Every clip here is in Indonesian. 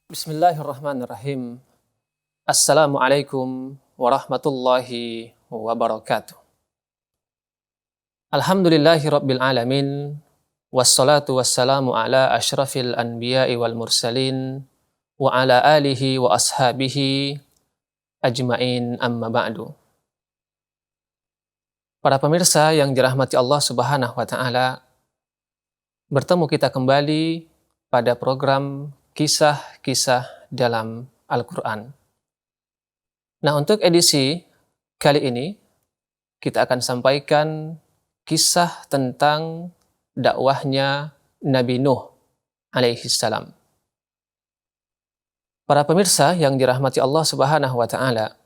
Bismillahirrahmanirrahim. Assalamualaikum warahmatullahi wabarakatuh. Alhamdulillahi rabbil alamin. Wassalatu wassalamu ala ashrafil anbiya'i wal mursalin wa ala alihi wa ashabihi ajmain, amma ba'du. Para pemirsa yang dirahmati Allah Subhanahu wa taala, bertemu kita kembali pada program Kisah-kisah dalam Al-Quran. Nah, untuk edisi kali ini, kita akan sampaikan kisah tentang dakwahnya Nabi Nuh alaihi salam. Para pemirsa yang dirahmati Allah Subhanahu wa taala,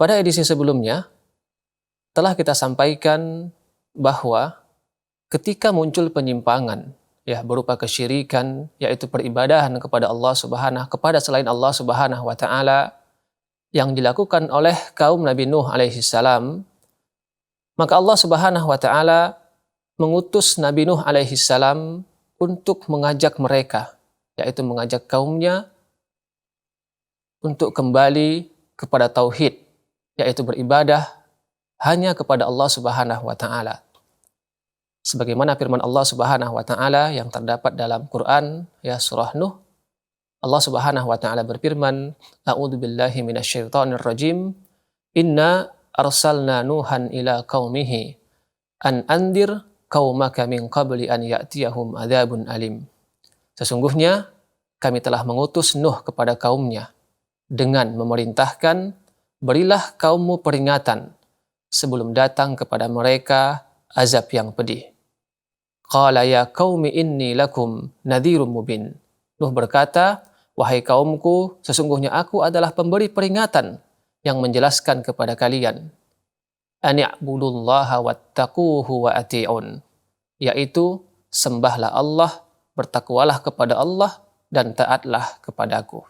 pada edisi sebelumnya telah kita sampaikan bahwa ketika muncul penyimpangan berupa kesyirikan, yaitu peribadahan kepada Allah kepada selain Allah Subhanahu wa taala yang dilakukan oleh kaum Nabi Nuh alaihi salam, maka Allah Subhanahu wa taala mengutus Nabi Nuh alaihi salam untuk mengajak mereka, yaitu mengajak kaumnya untuk kembali kepada tauhid, yaitu beribadah hanya kepada Allah Subhanahu wa taala. Sebagaimana firman Allah Subhanahu wa taala yang terdapat dalam Quran surah Nuh, Allah Subhanahu wa taala berfirman, A'udzu billahi minasyaitonir rajim. Inna arsalna Nuhan ila qaumihi an andir qaumaka min qabli an ya'tiyahum adzabun alim. Sesungguhnya kami telah mengutus Nuh kepada kaumnya dengan memerintahkan, berilah kaummu peringatan sebelum datang kepada mereka azab yang pedih. Qala ya qaumi inni lakum nadhirum mubin. Nuh berkata, wahai kaumku, sesungguhnya aku adalah pemberi peringatan yang menjelaskan kepada kalian. Ani'budullaha wattaquhu wa ati'un. Yaitu, sembahlah Allah, bertakwalah kepada Allah, dan taatlah kepadaku.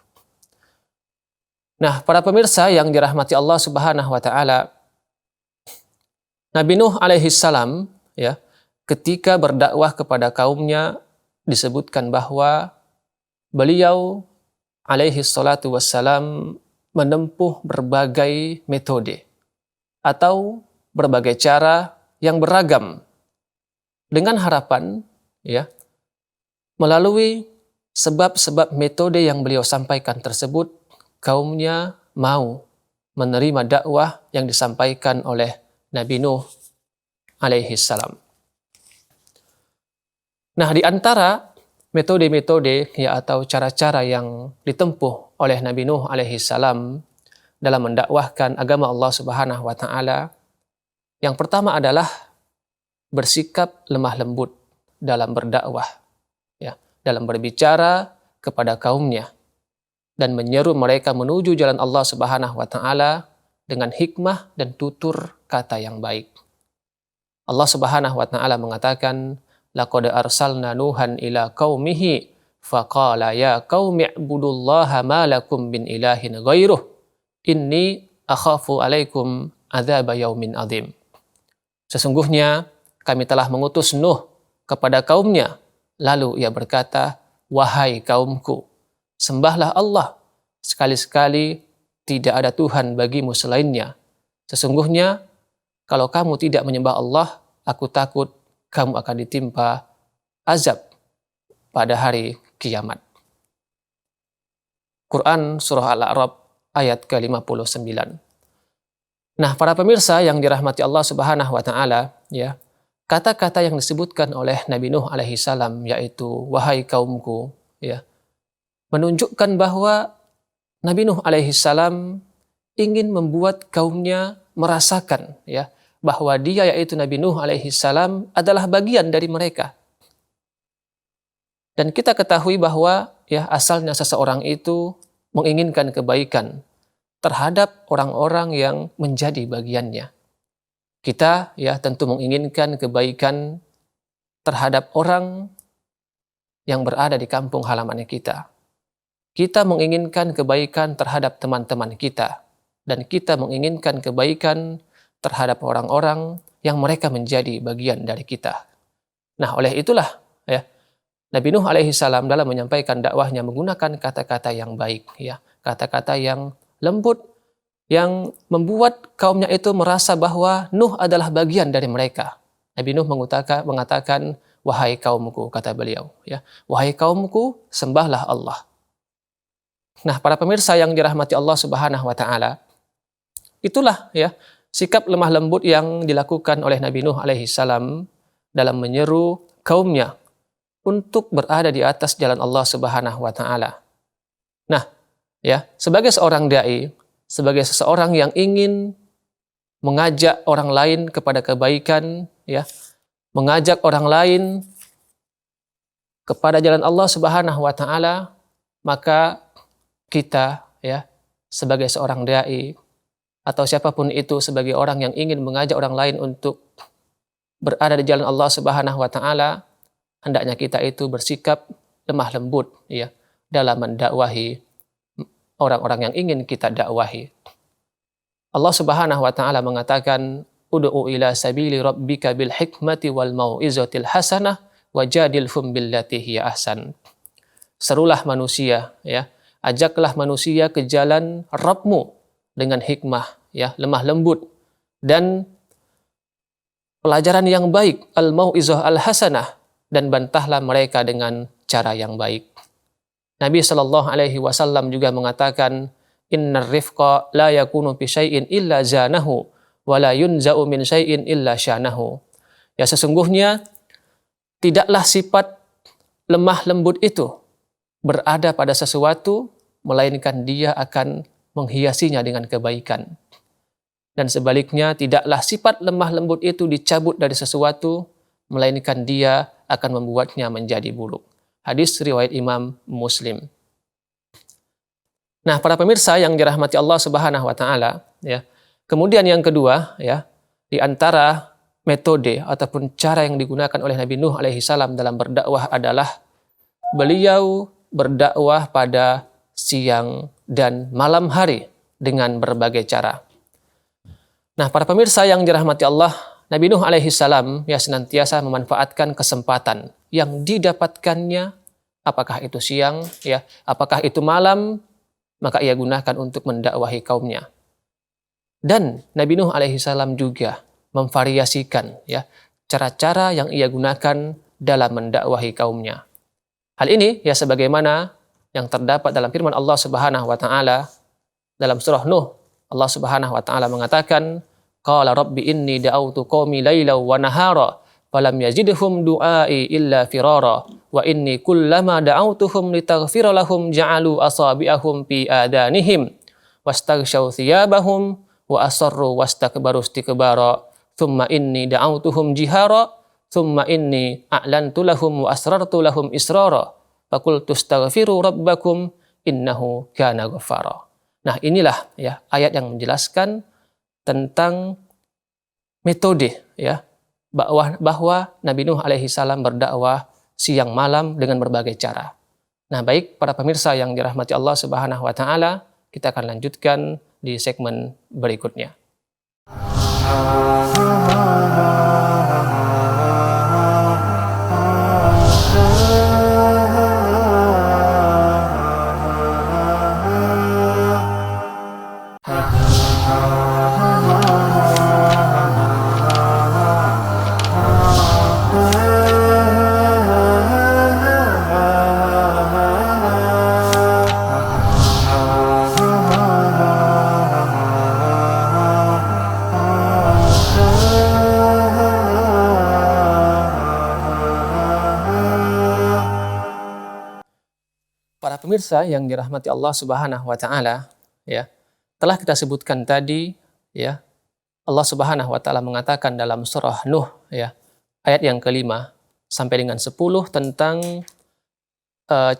Nah, para pemirsa yang dirahmati Allah Subhanahu wa taala, Nabi Nuh alaihi salam ketika berdakwah kepada kaumnya disebutkan bahwa beliau alaihi salatu wassalam menempuh berbagai metode atau berbagai cara yang beragam dengan harapan melalui sebab-sebab metode yang beliau sampaikan tersebut kaumnya mau menerima dakwah yang disampaikan oleh Nabi Nuh alaihi salam. Nah, di antara metode-metode atau cara-cara yang ditempuh oleh Nabi Nuh alaihi salam dalam mendakwahkan agama Allah Subhanahu wa taala, yang pertama adalah bersikap lemah lembut dalam berdakwah, dalam berbicara kepada kaumnya dan menyeru mereka menuju jalan Allah Subhanahu wa taala dengan hikmah dan tutur kata yang baik. Allah Subhanahu wa taala mengatakan, laqad arsalna Nuhan ila qaumihi faqala ya qaumi ibudullaha ma lakum min ilahin ghairuh inni akhafu alaikum adzab yaumin adzim. Sesungguhnya kami telah mengutus Nuh kepada kaumnya, lalu ia berkata, wahai kaumku, sembahlah Allah, sekali-sekali tidak ada Tuhan bagimu selainnya. Sesungguhnya kalau kamu tidak menyembah Allah, aku takut kamu akan ditimpa azab pada hari kiamat. Quran Surah Al-A'raf ayat ke-59. Nah, para pemirsa yang dirahmati Allah Subhanahu wa taala, kata-kata yang disebutkan oleh Nabi Nuh alaihi salam, yaitu wahai kaumku, menunjukkan bahwa Nabi Nuh alaihi salam ingin membuat kaumnya merasakan bahwa dia, yaitu Nabi Nuh alaihi salam, adalah bagian dari mereka. Dan kita ketahui bahwa asalnya seseorang itu menginginkan kebaikan terhadap orang-orang yang menjadi bagiannya. Kita ya tentu menginginkan kebaikan terhadap orang yang berada di kampung halaman kita. Kita menginginkan kebaikan terhadap teman-teman kita. Dan kita menginginkan kebaikan terhadap orang-orang yang mereka menjadi bagian dari kita. Nah, oleh itulah ya Nabi Nuh alaihi salam dalam menyampaikan dakwahnya menggunakan kata-kata yang baik, ya, kata-kata yang lembut, yang membuat kaumnya itu merasa bahwa Nuh adalah bagian dari mereka. Nabi Nuh mengatakan, wahai kaumku, kata beliau, ya, wahai kaumku, sembahlah Allah. Nah, para pemirsa yang dirahmati Allah Subhanahu wa taala, itulah ya sikap lemah lembut yang dilakukan oleh Nabi Nuh alaihi salam dalam menyeru kaumnya untuk berada di atas jalan Allah Subhanahu wa taala. Nah, ya, sebagai seorang dai, sebagai seseorang yang ingin mengajak orang lain kepada kebaikan, ya, mengajak orang lain kepada jalan Allah Subhanahu wa taala, maka kita ya sebagai seorang dai atau siapapun itu sebagai orang yang ingin mengajak orang lain untuk berada di jalan Allah Subhanahu wa taala, hendaknya kita itu bersikap lemah lembut ya dalam mendakwahi orang-orang yang ingin kita dakwahi. Allah Subhanahu wa taala mengatakan, ud'u ila sabili rabbika bil hikmati wal mau'izatil hasanah wajadilhum billati hiya ahsan. Serulah manusia ya, ajaklah manusia ke jalan Rabbmu dengan hikmah ya, lemah lembut dan pelajaran yang baik, al mau'izah al hasanah, dan bantahlah mereka dengan cara yang baik. Nabi Shallallahu Alaihi Wasallam juga mengatakan, Innar rifqa la yakunu bi syai'in illa zanahu, wa la yunza'u min syai'in illa syanahu. Ya, sesungguhnya tidaklah sifat lemah lembut itu berada pada sesuatu, melainkan dia akan menghiasinya dengan kebaikan. Dan sebaliknya, tidaklah sifat lemah lembut itu dicabut dari sesuatu, melainkan dia akan membuatnya menjadi buruk. Hadis riwayat Imam Muslim. Nah, para pemirsa yang dirahmati Allah Subhanahu wa taala, ya. Kemudian yang kedua, ya, di antara metode ataupun cara yang digunakan oleh Nabi Nuh alaihi salam dalam berdakwah adalah beliau berdakwah pada siang dan malam hari dengan berbagai cara. Nah, para pemirsa yang dirahmati Allah, Nabi Nuh alaihi salam ya senantiasa memanfaatkan kesempatan yang didapatkannya, apakah itu siang, ya, apakah itu malam, maka ia gunakan untuk mendakwahi kaumnya. Dan Nabi Nuh alaihi salam juga memvariasikan ya cara-cara yang ia gunakan dalam mendakwahi kaumnya. Hal ini ya sebagaimana yang terdapat dalam firman Allah Subhanahu wa taala dalam surah Nuh. Allah Subhanahu wa taala mengatakan, qala rabbi inni da'awtu qaumi lailan wa nahara falam yazidhum du'ai illa firara wa inni kullama da'awtuhum litaghfira lahum ja'alu asabi'ahum fi adanihim wastaghshaw thiyabahum wa asarru wastakbaru istikbara thumma inni da'awtuhum jihara thumma inni a'lantu lahum wa asrartu lahum israra faqultu astaghfiru rabbakum innahu kana ghaffara. Nah, inilah ya ayat yang menjelaskan tentang metode ya bahwa Nabi Nuh alaihi salam berdakwah siang malam dengan berbagai cara. Nah, baik para pemirsa yang dirahmati Allah Subhanahu wa taala, kita akan lanjutkan di segmen berikutnya. Para pemirsa yang dirahmati Allah Subhanahu wa taala, ya. Telah kita sebutkan tadi, ya. Allah Subhanahu wa taala mengatakan dalam surah Nuh, ya, ayat yang kelima sampai dengan 10 tentang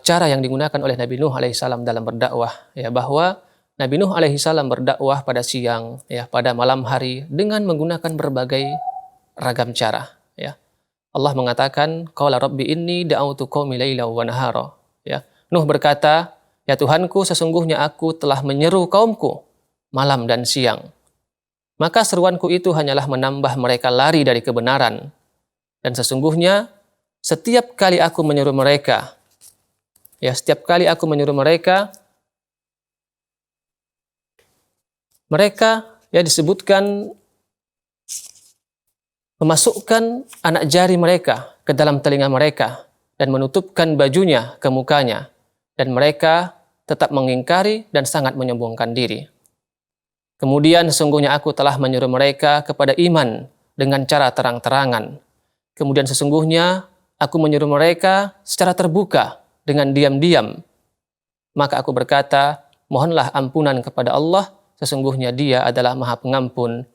cara yang digunakan oleh Nabi Nuh alaihissalam dalam berdakwah, ya, bahwa Nabi Nuh alaihi salam berdakwah pada siang, ya, pada malam hari dengan menggunakan berbagai ragam cara, ya. Allah mengatakan, qala rabbi inni da'autu qaumi laila wa nahara, ya. Nuh berkata, ya Tuhanku, sesungguhnya aku telah menyeru kaumku malam dan siang. Maka seruanku itu hanyalah menambah mereka lari dari kebenaran. Dan sesungguhnya setiap kali aku menyeru mereka, ya, setiap kali aku menyeru mereka, ya disebutkan memasukkan anak jari mereka ke dalam telinga mereka dan menutupkan bajunya ke mukanya, dan mereka tetap mengingkari dan sangat menyombongkan diri. Kemudian sesungguhnya aku telah menyuruh mereka kepada iman dengan cara terang-terangan. Kemudian sesungguhnya aku menyuruh mereka secara terbuka dengan diam-diam. Maka aku berkata, mohonlah ampunan kepada Allah, sesungguhnya Dia adalah Maha Pengampun.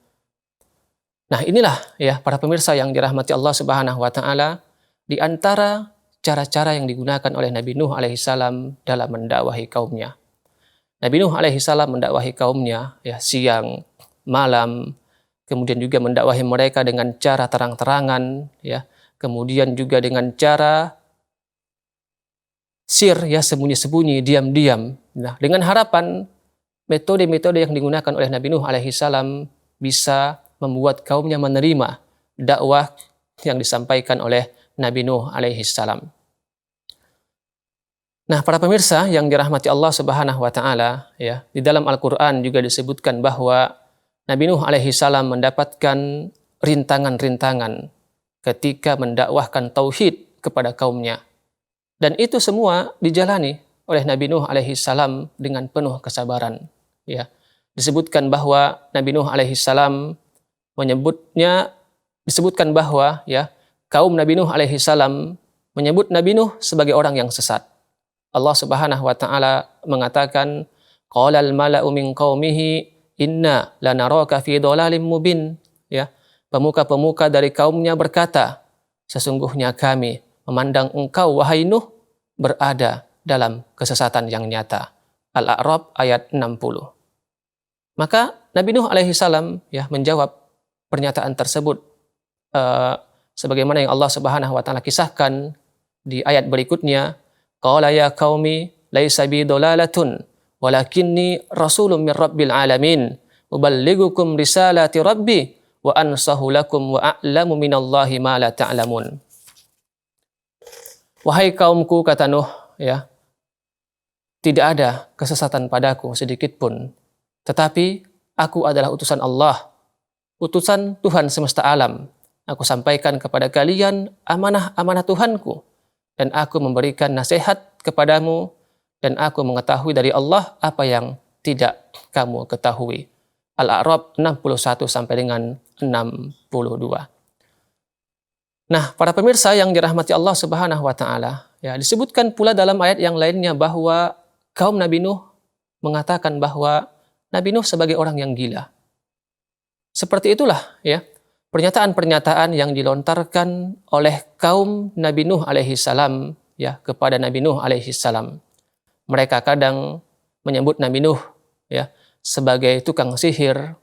Nah, inilah, ya, para pemirsa yang dirahmati Allah Subhanahu wa taala, di antara cara-cara yang digunakan oleh Nabi Nuh alaihi salam dalam mendakwahi kaumnya. Nabi Nuh alaihi salam mendakwahi kaumnya, ya, siang, malam, kemudian juga mendakwahi mereka dengan cara terang-terangan, ya, kemudian juga dengan cara sir, ya, sembunyi-sembunyi, diam-diam. Nah, dengan harapan metode-metode yang digunakan oleh Nabi Nuh alaihi salam bisa membuat kaumnya menerima dakwah yang disampaikan oleh Nabi Nuh alaihi salam. Nah, para pemirsa yang dirahmati Allah Subhanahu wa taala, ya, di dalam Al-Qur'an juga disebutkan bahwa Nabi Nuh alaihi salam mendapatkan rintangan-rintangan ketika mendakwahkan tauhid kepada kaumnya. Dan itu semua dijalani oleh Nabi Nuh alaihi salam dengan penuh kesabaran, ya. Disebutkan bahwa Nabi Nuh alaihi salam disebutkan bahwa, ya, kaum Nabi Nuh alaihi salam menyebut Nabi Nuh sebagai orang yang sesat. Allah Subhanahu wa taala mengatakan, qalal mala'u min qaumihi inna lanaraka fi dhalalim mubin, ya. Pemuka-pemuka dari kaumnya berkata, sesungguhnya kami memandang engkau wahai Nuh berada dalam kesesatan yang nyata. Al-A'raf ayat 60. Maka Nabi Nuh alaihi salam, ya, menjawab pernyataan tersebut sebagaimana yang Allah Subhanahu wa taala kisahkan di ayat berikutnya, qala ya qaumi laisa bi dhalalatun walakinni rasulun min rabbil alamin uballighukum risalati rabbi wa ansahu lakum wa a'lamu minallahi ma la ta'lamun. Wahai kaumku, kata Nuh, ya, tidak ada kesesatan padaku sedikit pun, tetapi aku adalah utusan Allah, utusan Tuhan semesta alam. Aku sampaikan kepada kalian amanah-amanah Tuhanku, dan aku memberikan nasihat kepadamu, dan aku mengetahui dari Allah apa yang tidak kamu ketahui. Al-A'raf 61 sampai dengan 62. Nah, para pemirsa yang dirahmati Allah Subhanahu wa taala, ya, disebutkan pula dalam ayat yang lainnya bahwa kaum Nabi Nuh mengatakan bahwa Nabi Nuh sebagai orang yang gila. Seperti itulah, ya, pernyataan-pernyataan yang dilontarkan oleh kaum Nabi Nuh alaihi salam, ya, kepada Nabi Nuh alaihi salam. Mereka kadang menyebut Nabi Nuh, ya, sebagai tukang sihir,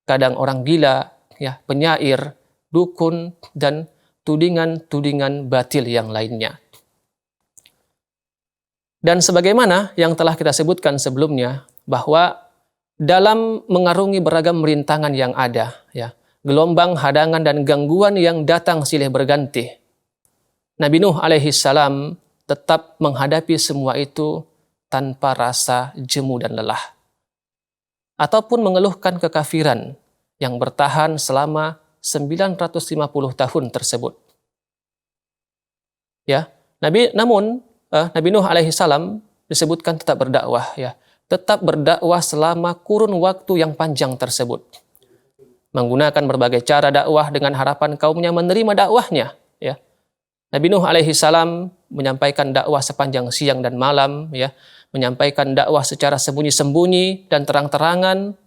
kadang orang gila, ya, penyair, dukun, dan tudingan-tudingan batil yang lainnya. Dan sebagaimana yang telah kita sebutkan sebelumnya, bahwa dalam mengarungi beragam rintangan yang ada, ya, gelombang, hadangan, dan gangguan yang datang silih berganti, Nabi Nuh alaihi salam tetap menghadapi semua itu tanpa rasa jemu dan lelah, ataupun mengeluhkan kekafiran yang bertahan selama 950 tahun tersebut. Ya, Nabi Nuh alaihi salam disebutkan tetap berdakwah, ya, tetap berdakwah selama kurun waktu yang panjang tersebut, menggunakan berbagai cara dakwah dengan harapan kaumnya menerima dakwahnya, ya. Nabi Nuh alaihi salam menyampaikan dakwah sepanjang siang dan malam, ya, menyampaikan dakwah secara sembunyi-sembunyi dan terang-terangan,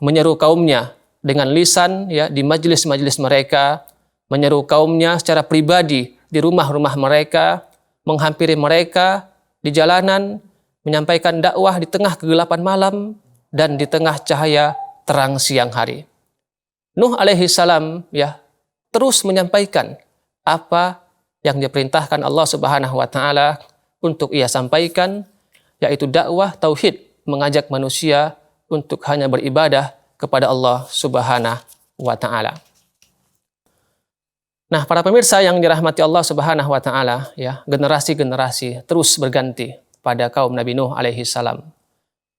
menyeru kaumnya dengan lisan, ya, di majelis-majelis mereka, menyeru kaumnya secara pribadi di rumah-rumah mereka, menghampiri mereka di jalanan, menyampaikan dakwah di tengah kegelapan malam dan di tengah cahaya terang siang hari. Nuh alaihi salam terus menyampaikan apa yang diperintahkan Allah Subhanahu wa taala untuk ia sampaikan, yaitu dakwah tauhid, mengajak manusia untuk hanya beribadah kepada Allah Subhanahu wa taala. Nah, para pemirsa yang dirahmati Allah Subhanahu wa taala, generasi-generasi terus berganti pada kaum Nabi Nuh alaihi salam.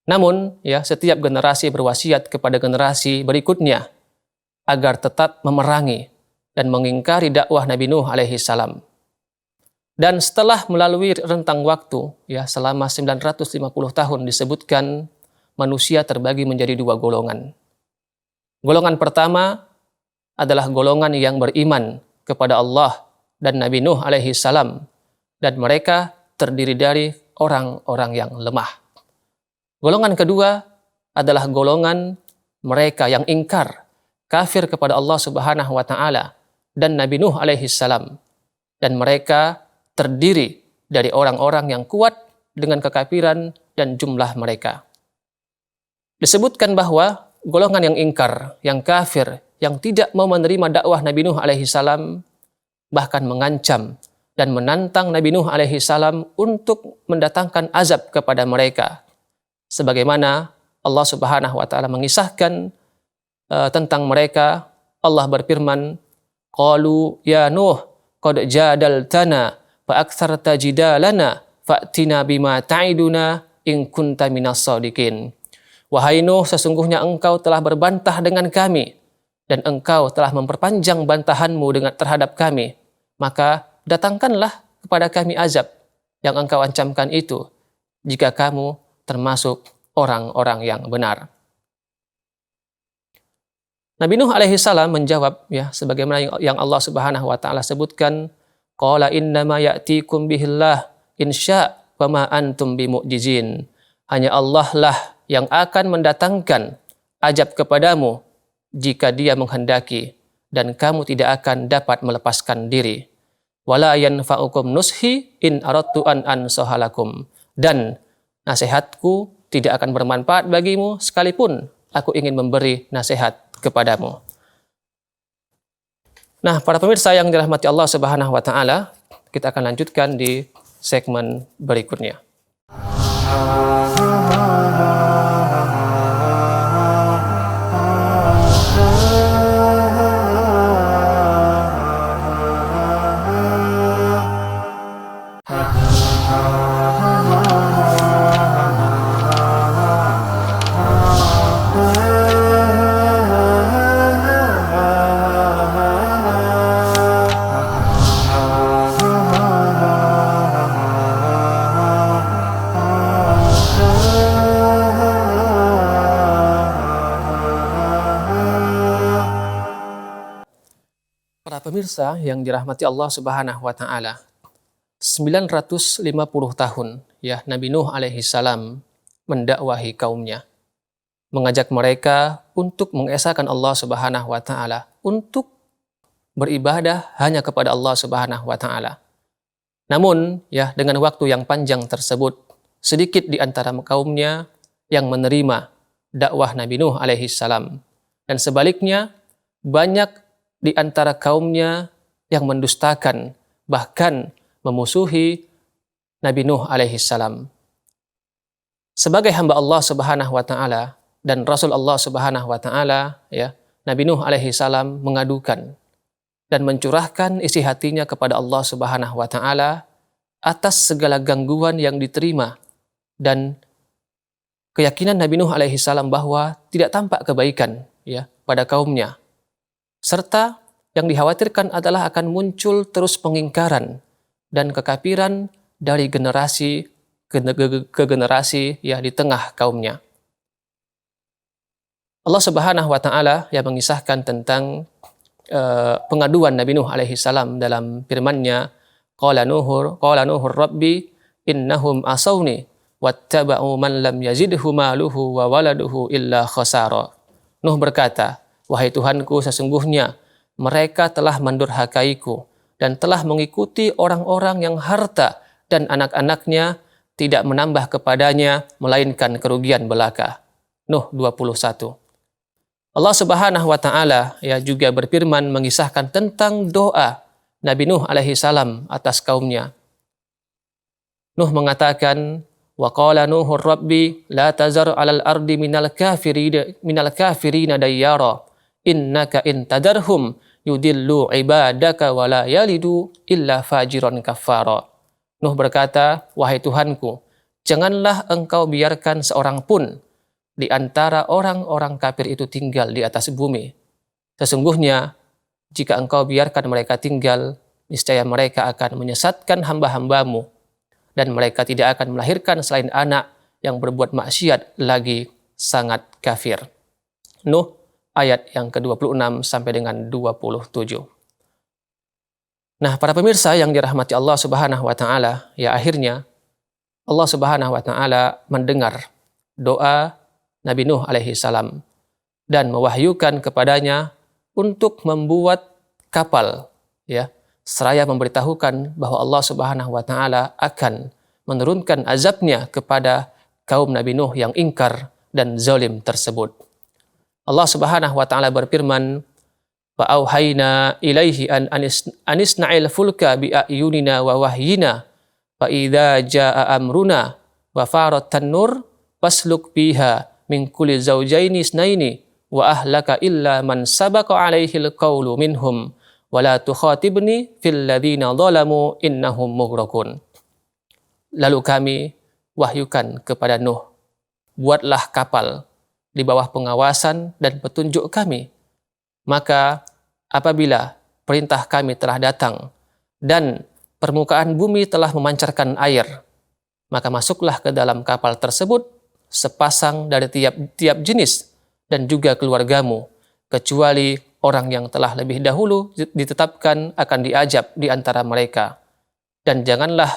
Namun, setiap generasi berwasiat kepada generasi berikutnya agar tetap memerangi dan mengingkari dakwah Nabi Nuh alaihi salam. Dan setelah melalui rentang waktu, selama 950 tahun disebutkan manusia terbagi menjadi dua golongan. Golongan pertama adalah golongan yang beriman kepada Allah dan Nabi Nuh alaihi salam, dan mereka terdiri dari orang-orang yang lemah. Golongan kedua adalah golongan mereka yang ingkar, kafir kepada Allah Subhanahu wa taala dan Nabi Nuh alaihi salam, dan mereka terdiri dari orang-orang yang kuat dengan kekafiran dan jumlah mereka. Disebutkan bahwa golongan yang ingkar, yang kafir, yang tidak mau menerima dakwah Nabi Nuh alaihi salam, bahkan mengancam dan menantang Nabi Nuh alaihi salam untuk mendatangkan azab kepada mereka. Sebagaimana Allah Subhanahu wa taala mengisahkan tentang mereka, Allah berfirman, "Qalu ya Nuh, qad jadaltana fa aktsarta jidalana fa'tina bima ta'iduna in kunta minas shadiqin." Wahai Nuh, sesungguhnya engkau telah berbantah dengan kami dan engkau telah memperpanjang bantahanmu terhadap kami, maka datangkanlah kepada kami azab yang engkau ancamkan itu, jika kamu termasuk orang-orang yang benar. Nabi Nuh alaihi salam menjawab, sebagaimana yang Allah Subhanahu wa taala sebutkan, qala innama ya'tikum bihillah insya wa ma antum bimu'jizin. Hanya Allah lah yang akan mendatangkan azab kepadamu jika Dia menghendaki, dan kamu tidak akan dapat melepaskan diri. Wala yanfa'ukum nushi in aradtu an ansahalakum. Dan nasihatku tidak akan bermanfaat bagimu sekalipun aku ingin memberi nasihat kepadamu. Nah, para pemirsa yang dirahmati Allah Subhanahu wa taala, kita akan lanjutkan di segmen berikutnya. Pemirsa yang dirahmati Allah Subhanahu wa taala, 950 tahun Nabi Nuh alaihi salam mendakwahi kaumnya, mengajak mereka untuk mengesahkan Allah Subhanahu wa taala, untuk beribadah hanya kepada Allah Subhanahu wa taala. Namun dengan waktu yang panjang tersebut, sedikit di antara kaumnya yang menerima dakwah Nabi Nuh alaihi salam, dan sebaliknya banyak di antara kaumnya yang mendustakan, bahkan memusuhi Nabi Nuh alaihi salam. Sebagai hamba Allah Subhanahu wa taala dan Rasul Allah Subhanahu wa taala, Nabi Nuh alaihi salam mengadukan dan mencurahkan isi hatinya kepada Allah Subhanahu wa taala atas segala gangguan yang diterima dan keyakinan Nabi Nuh alaihi salam bahwa tidak tampak kebaikan pada kaumnya. Serta yang dikhawatirkan adalah akan muncul terus pengingkaran dan kekafiran dari generasi ke generasi di tengah kaumnya. Allah Subhanahu wa taala yang mengisahkan tentang pengaduan Nabi Nuh alaihi salam dalam firman-Nya, qala nuhur rabbi innahum asawni wattaba'u man lam yazidhu maluhu wa waladuhu illa khasara. Nuh berkata, wahai Tuhanku, sesungguhnya mereka telah mendurhakaiku dan telah mengikuti orang-orang yang harta dan anak-anaknya tidak menambah kepadanya melainkan kerugian belaka. Nuh 21. Allah Subhanahu wa taala ya juga berfirman mengisahkan tentang doa Nabi Nuh alaihi salam atas kaumnya. Nuh mengatakan, wa qala Nuhur rabbi la tazar 'alal ardi minal kafirina dayyara innaka in tadarhum yudillu ibadaka wa la yalidu illa fajiran kafara. Nuh berkata, wahai Tuhanku, janganlah engkau biarkan seorang pun di antara orang-orang kafir itu tinggal di atas bumi. Sesungguhnya jika engkau biarkan mereka tinggal, niscaya mereka akan menyesatkan hamba-hambamu, dan mereka tidak akan melahirkan selain anak yang berbuat maksiat lagi sangat kafir. Nuh ayat yang ke-26 sampai dengan 27. Nah, para pemirsa yang dirahmati Allah Subhanahu wa taala, ya akhirnya Allah Subhanahu wa taala mendengar doa Nabi Nuh alaihi salam dan mewahyukan kepadanya untuk membuat kapal, ya, seraya memberitahukan bahwa Allah Subhanahu wa taala akan menurunkan azabnya kepada kaum Nabi Nuh yang ingkar dan zalim tersebut. Allah Subhanahu wa taala berfirman, "Fa auhayna ilaihi an anisna'il fulka bi ayunina wa wahyina fa idza jaa amruna wa farat tanur fasluk biha min kulli zawjaini isnaini wa ahlaka illa man sabaqa alaihi alqawlu minhum wala tukhatibni fil ladzina zalamu innahum mughraqun." Lalu kami wahyukan kepada Nuh, buatlah kapal di bawah pengawasan dan petunjuk kami. Maka apabila perintah kami telah datang dan permukaan bumi telah memancarkan air, maka masuklah ke dalam kapal tersebut sepasang dari tiap jenis dan juga keluargamu, kecuali orang yang telah lebih dahulu ditetapkan akan diajab di antara mereka. Dan janganlah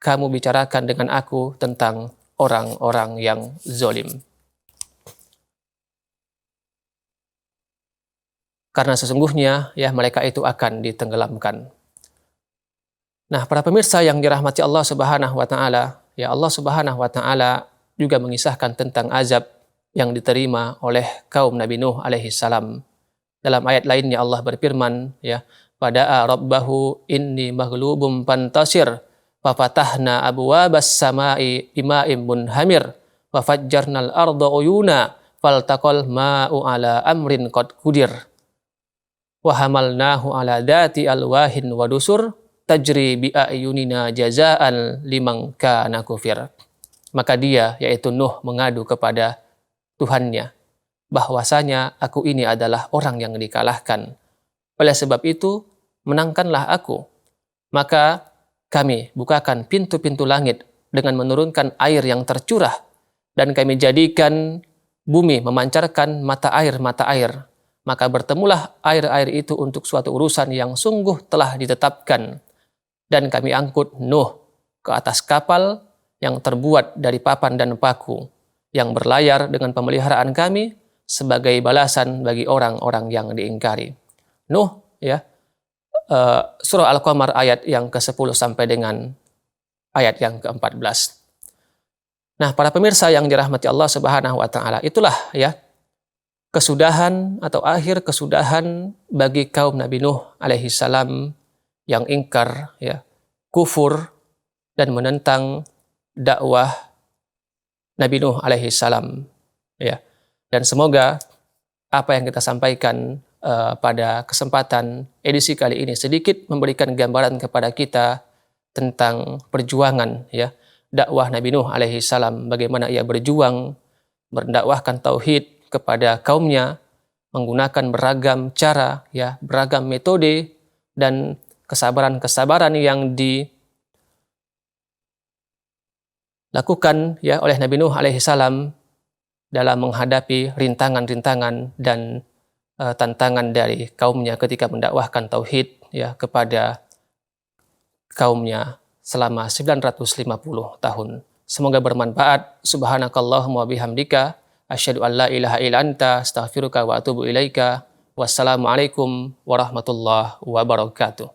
kamu bicarakan dengan aku tentang orang-orang yang zalim. Karena sesungguhnya ya mereka itu akan ditenggelamkan. Nah, para pemirsa yang dirahmati Allah Subhanahu wa taala, ya Allah Subhanahu wa taala juga mengisahkan tentang azab yang diterima oleh kaum Nabi Nuh alaihi salam. Dalam ayat lainnya Allah berfirman, ya, "Fada'a rabbahu inni maghlubun fantasir, fafatahna abwabas samai bima'in munhamir, wa fajjarnal arda uyuna, faltaqal ma'u ala amrin qad qudir. Wa hamalnahu ala dzati alwahin wa dusur, tajri bi ayunina jazaan liman kana kufir." Maka dia, yaitu Nuh, mengadu kepada Tuhannya bahwasanya aku ini adalah orang yang dikalahkan. Oleh sebab itu, menangkanlah aku. Maka kami bukakan pintu-pintu langit dengan menurunkan air yang tercurah, dan kami jadikan bumi memancarkan mata air. Maka bertemulah air-air itu untuk suatu urusan yang sungguh telah ditetapkan. Dan kami angkut Nuh ke atas kapal yang terbuat dari papan dan paku, yang berlayar dengan pemeliharaan kami sebagai balasan bagi orang-orang yang diingkari. Nuh, ya, surah Al-Qamar ayat yang ke-10 sampai dengan ayat yang ke-14. Nah, para pemirsa yang dirahmati Allah Subhanahu wa taala, itulah ya kesudahan atau akhir kesudahan bagi kaum Nabi Nuh alaihi salam yang ingkar, ya, kufur dan menentang dakwah Nabi Nuh alaihi salam, ya. Dan semoga apa yang kita sampaikan pada kesempatan edisi kali ini sedikit memberikan gambaran kepada kita tentang perjuangan, ya, dakwah Nabi Nuh alaihi salam, bagaimana ia berjuang mendakwahkan tauhid kepada kaumnya menggunakan beragam cara, ya, beragam metode dan kesabaran-kesabaran yang dilakukan, ya, oleh Nabi Nuh alaihi salam dalam menghadapi rintangan-rintangan dan tantangan dari kaumnya ketika mendakwahkan tauhid, ya, kepada kaumnya selama 950 tahun. Semoga bermanfaat. Subhanakallahumma wa bihamdika asyhadu an la ilaha illa anta astaghfiruka wa atubu ilaika. Wassalamualaikum warahmatullahi wabarakatuh.